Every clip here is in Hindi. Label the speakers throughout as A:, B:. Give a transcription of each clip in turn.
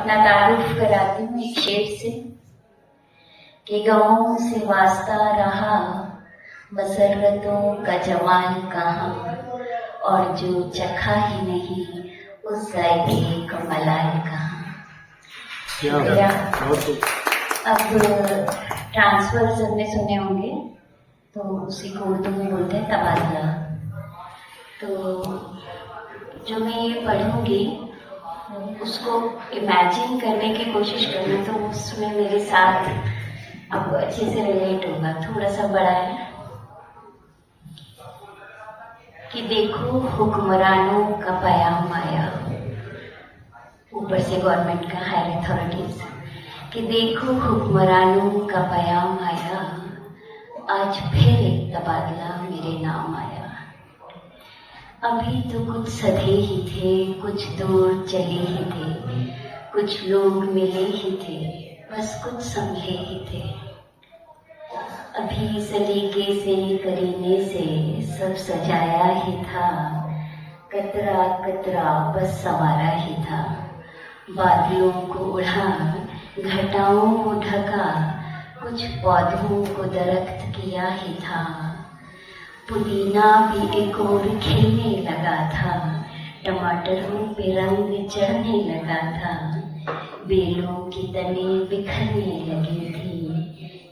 A: अपना तारुफ कराती हूँ एक शेर से कि गमों से वास्ता रहा मसरतों का जवान कहाँ, और जो चखा ही नहीं उस जायके का मलाल कहाँ। अब ट्रांसफर सबने सुने होंगे, तो उसी को उर्दू में बोलते हैं तबादला। तो जो मैं ये पढ़ूंगी उसको इमेजिन करने की कोशिश करना, तो उसमें मेरे साथ आपको अच्छे से रिलेट होगा। थोड़ा सा बड़ा है कि देखो हुक्मरानों का पयाम आया, ऊपर से गवर्नमेंट का, हायर अथॉरिटीज, कि देखो हुक्मरानों का पयाम आया, आज फिर एक तबादला मेरे नाम आया। अभी तो कुछ सधे ही थे, कुछ दूर चले ही थे, कुछ लोग मिले ही थे, बस कुछ संभले ही थे। अभी सलीके से करीने से सब सजाया ही था, कतरा कतरा बस संवारा ही था। बादलों को उड़ा, घटाओं को ढका, कुछ पौधों को दरख्त किया ही था। पुदीना भी एक और खिलने लगा था, टमाटरों पे रंग चढ़ने लगा था। बेलों की तने बिखरने लगी थी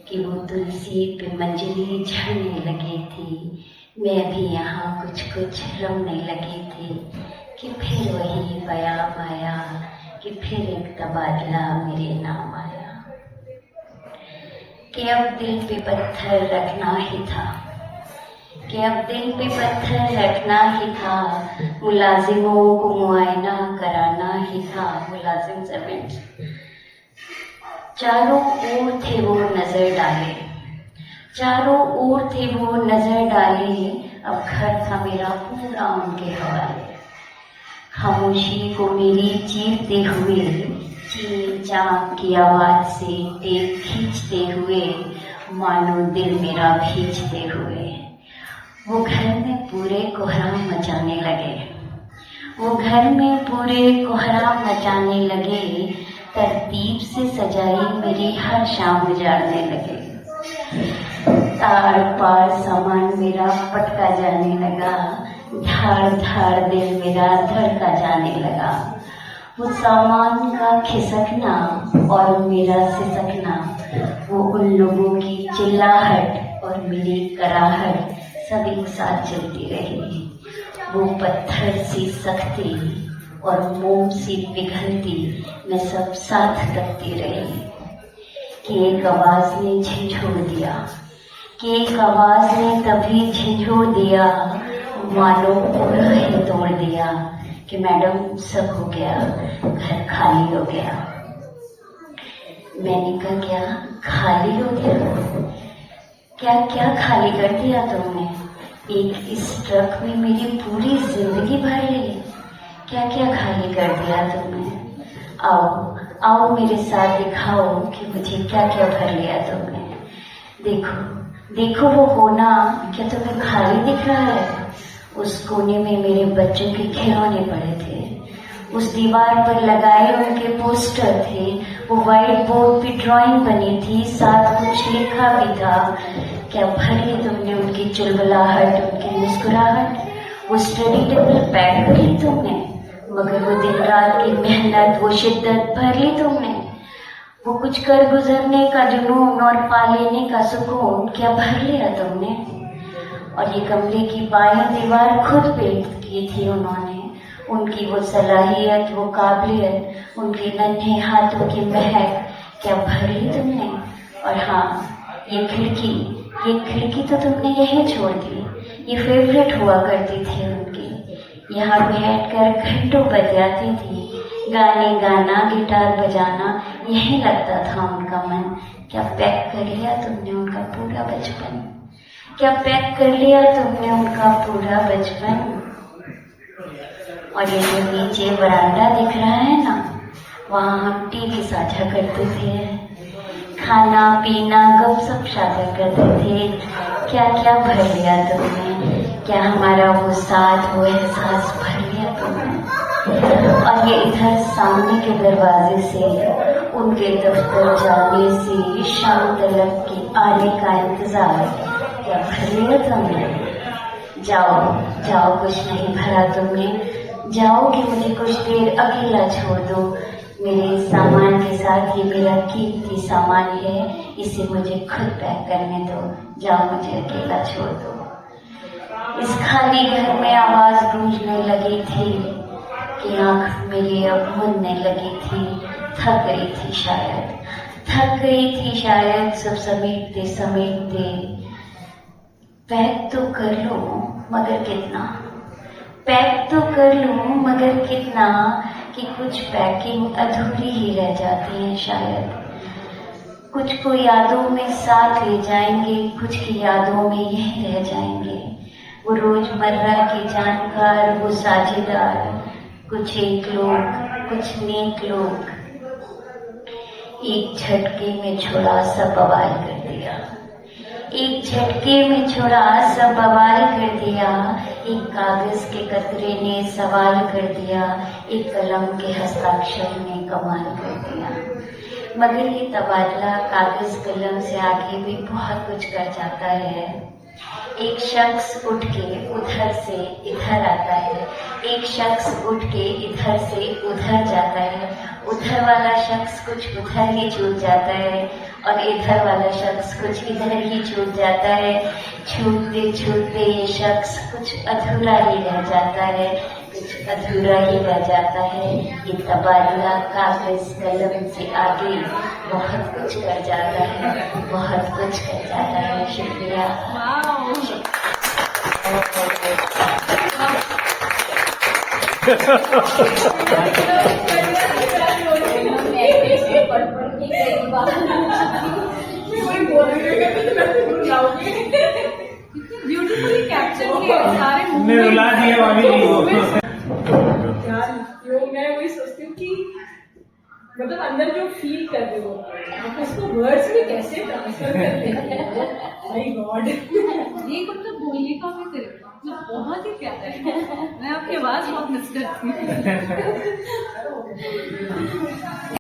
A: कि वो तुलसी पे मंजरी झड़ने लगी थी। मैं भी यहाँ कुछ कुछ रमने लगी थी कि फिर वही पयाम आया, कि फिर एक तबादला मेरे नाम आया। कि अब दिल पे पत्थर रखना ही था, कि अब दिल पे पत्थर रखना ही था, मुलाजिमों को मुआयना कराना ही था। मुलाजिम सर्वेंट चारों ओर थे वो नजर डाले, चारों ओर थे वो नजर डाले। अब घर था मेरा पूरा उनके हवाले। खामोशी को मेरी चीरते हुए, चीं चां की आवाज से टेप खींचते हुए, मानो दिल मेरा भींचते हुए। वो घर में पूरे कोहराम मचाने लगे, वो घर में पूरे कोहराम मचाने लगे। तरतीब से सजाई मेरी हर शाम उजाड़ने लगे। तार पार सामान मेरा पटका जाने लगा, धाड़ धाड़ दिल मेरा धड़का जाने लगा। वो सामान का खिसकना और मेरा सिसकना, वो उन लोगों की चिल्लाहट और मेरी कराहट सब एक साथ चलती रही। वो पत्थर सी सख्ती और मोम सी पिघलती, मैं सब साथ तकती रही। कि एक आवाज ने झिझोड़ दिया, कि एक आवाज ने तभी झिझोड़ दिया, मानो पूरा ही तोड़ दिया कि मैडम सब हो गया, घर खाली हो गया। मैंने कहा क्या खाली हो गया? क्या क्या खाली कर दिया तुमने? एक इस ट्रक में मेरी पूरी जिंदगी भर ली। क्या क्या खाली कर दिया तुमने? आओ आओ मेरे साथ दिखाओ कि मुझे क्या क्या भर लिया तुमने। देखो देखो वो कोना क्या तुम्हें खाली दिख रहा है? उस कोने में मेरे बच्चों के खिलौने पड़े थे, उस दीवार पर लगाए उनके पोस्टर थे, वो व्हाइट बोर्ड पे ड्राइंग बनी थी, साथ कुछ लिखा भी था। क्या भर ली तुमने उनकी चुलबुलाहट, उनकी मुस्कुराहट? वो स्टडी टेबल पैक कर ली तुमने, मगर वो दिन रात की मेहनत, वो शिद्दत भर ली तुमने? वो कुछ कर गुजरने का जुनून और पा लेने का सुकून क्या भर लिया तुमने? और ये कमरे की बाईं दीवार खुद पेंट की थी उन्होंने। उनकी वो सलाहियत, वो काबिलियत, उनके नन्हे हाथों की महक क्या भर ली तुमने? और हाँ, ये खिड़की तो तुमने यही छोड़ दी। ये फेवरेट हुआ करती थी उनकी, यहाँ बैठकर घंटों बजाती थी, गाने गाना, गिटार बजाना, यही लगता था उनका मन। क्या पैक कर लिया तुमने उनका पूरा बचपन? क्या पैक कर लिया तुमने उनका पूरा बचपन? और ये जो नीचे वरांडा दिख रहा है ना, वहाँ हम टीवी साझा करते थे, खाना पीना गपशप साझा करते थे। क्या क्या भर लिया तुमने? क्या हमारा वो साथ, वो एहसास भर लिया तुमने? और ये इधर सामने के दरवाजे से उनके दफ्तर जाने से शाम तलक के आने का इंतजार क्या भर लिया तुमने? जाओ जाओ, कुछ नहीं भरा तुमने। जाओ कि मुझे कुछ देर अकेला छोड़ दो। मेरे सामान के साथ ये मेरा कीमती सामान है, इसे मुझे खुद पैक करने दो। जाओ, मुझे अकेला छोड़ दो। इस खाली घर में आवाज गूंजने लगी थी कि आंख मेरी अब मूंदने लगी थी। थक गई थी शायद, थक गई थी शायद सब समेटते समेटते। पैक तो कर लो मगर कितना, पैक तो कर लूं मगर कितना, कि कुछ पैकिंग अधूरी ही रह जाती है शायद। कुछ को यादों में साथ ले जाएंगे, कुछ की यादों में यही रह जाएंगे। वो रोजमर्रा के जानकार, वो साझेदार, कुछ एक लोग, कुछ नेक लोग। एक झटके में छोड़ा सब बवाल कर दिया, एक झटके में छोड़ा सब बवाल कर दिया। एक कागज के कतरे ने सवाल कर दिया, एक कलम के हस्ताक्षर ने कमाल कर दिया। मगर ये तबादला कागज कलम से आगे भी बहुत कुछ कर जाता है। एक शख्स उठ के उधर से इधर आता है, एक शख्स उठ के इधर से उधर जाता है। उधर वाला शख्स कुछ उधर ही छूट जाता है और इधर वाला शख्स कुछ इधर ही छूट जाता है। छूटते छूटते ये शख्स कुछ अधूरा ही रह जाता है, कुछ अधूरा ही रह जाता है। ये तबादला कागज कलम से आगे बहुत कुछ कर जाता है, बहुत कुछ कर जाता है। शुक्रिया।
B: ब्यूटीफुली कैप्चर किया सारे
C: ने रुला दिया वाली
B: यार। मैं वही सोचती हूँ कि मतलब अंदर जो फील कर रहे हो आप उसको वर्ड्स में कैसे ट्रांसफर करते हैं। माय गॉड,
D: ये मतलब बोलने का भी तरीका मतलब बहुत ही प्यारा है। मैं आपकी आवाज बहुत मिस करती हूँ।